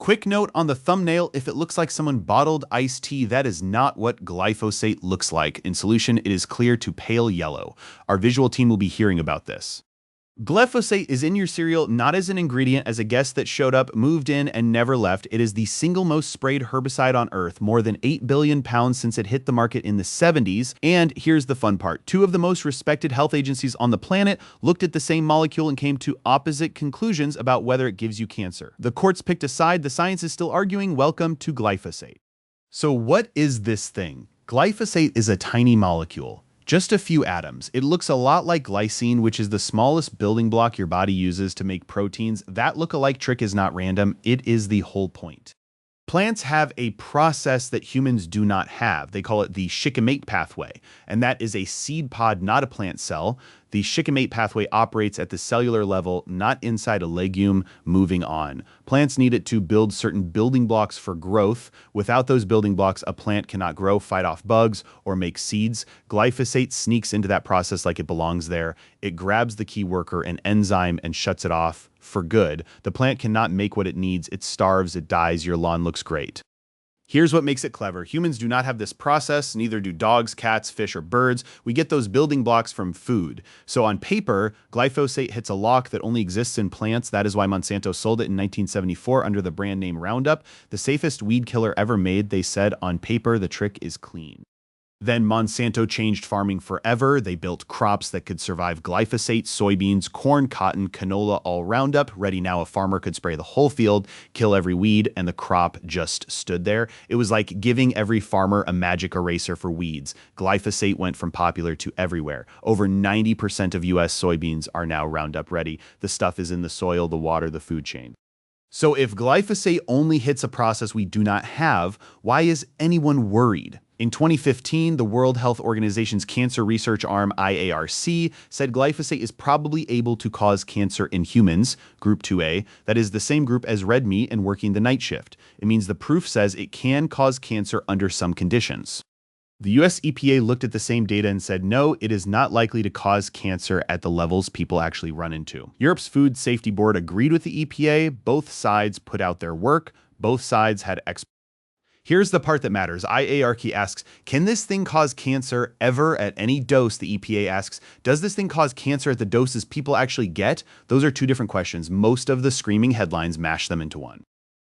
Quick note on the thumbnail, if it looks like someone bottled iced tea, that is not what glyphosate looks like. In solution, it is clear to pale yellow. Our visual team will be hearing about this. Glyphosate is in your cereal not as an ingredient, as a guest that showed up, moved in, and never left. It is the single most sprayed herbicide on Earth, more than 8 billion pounds since it hit the market in the 70s. And here's the fun part. Two of the most respected health agencies on the planet looked at the same molecule and came to opposite conclusions about whether it gives you cancer. The courts picked a side, the science is still arguing. Welcome to glyphosate. So what is this thing? Glyphosate is a tiny molecule. Just a few atoms. It looks a lot like glycine, which is the smallest building block your body uses to make proteins. That look-alike trick is not random. It is the whole point. Plants have a process that humans do not have. They call it the shikimate pathway, and that is a seed pod, not a plant cell. The shikimate pathway operates at the cellular level, not inside a legume. Moving on. Plants need it to build certain building blocks for growth. Without those building blocks, a plant cannot grow, fight off bugs, or make seeds. Glyphosate sneaks into that process like it belongs there. It grabs the key worker, an enzyme, and shuts it off for good. The plant cannot make what it needs. It starves, it dies, your lawn looks great. Here's what makes it clever. Humans do not have this process, neither do dogs, cats, fish, or birds. We get those building blocks from food. So on paper, glyphosate hits a lock that only exists in plants. That is why Monsanto sold it in 1974 under the brand name Roundup. The safest weed killer ever made, they said. On paper, the trick is clean. Then Monsanto changed farming forever. They built crops that could survive glyphosate, soybeans, corn, cotton, canola, all Roundup Ready. Now a farmer could spray the whole field, kill every weed, and the crop just stood there. It was like giving every farmer a magic eraser for weeds. Glyphosate went from popular to everywhere. Over 90% of US soybeans are now Roundup Ready. The stuff is in the soil, the water, the food chain. So if glyphosate only hits a process we do not have, why is anyone worried? In 2015, the World Health Organization's cancer research arm, IARC, said glyphosate is probably able to cause cancer in humans, group 2A, that is the same group as red meat and working the night shift. It means the proof says it can cause cancer under some conditions. The US EPA looked at the same data and said, no, it is not likely to cause cancer at the levels people actually run into. Europe's Food Safety Board agreed with the EPA. Both sides put out their work. Both sides had Here's the part that matters. IARC asks, can this thing cause cancer ever at any dose? The EPA asks, does this thing cause cancer at the doses people actually get? Those are two different questions. Most of the screaming headlines mash them into one.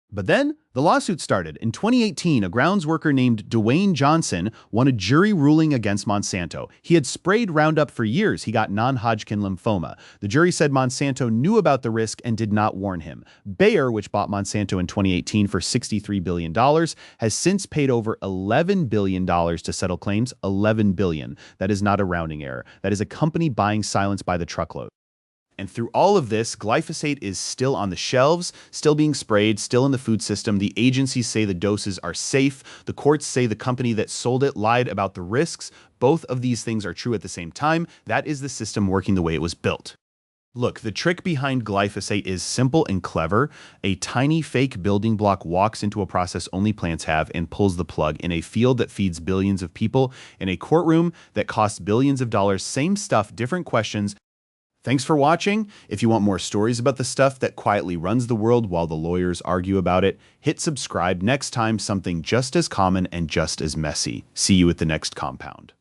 But then the lawsuit started. In 2018, a grounds worker named Dwayne Johnson won a jury ruling against Monsanto. He had sprayed Roundup for years. He got non-Hodgkin lymphoma. The jury said Monsanto knew about the risk and did not warn him. Bayer, which bought Monsanto in 2018 for $63 billion, has since paid over $11 billion to settle claims. $11 billion. That is not a rounding error. That is a company buying silence by the truckload. And through all of this, glyphosate is still on the shelves, still being sprayed, still in the food system. The agencies say the doses are safe. The courts say the company that sold it lied about the risks. Both of these things are true at the same time. That is the system working the way it was built. Look, the trick behind glyphosate is simple and clever. A tiny fake building block walks into a process only plants have and pulls the plug in a field that feeds billions of people, in a courtroom that costs billions of dollars. Same stuff, different questions. Thanks for watching. If you want more stories about the stuff that quietly runs the world while the lawyers argue about it, hit subscribe. Next time, something just as common and just as messy. See you at the next compound.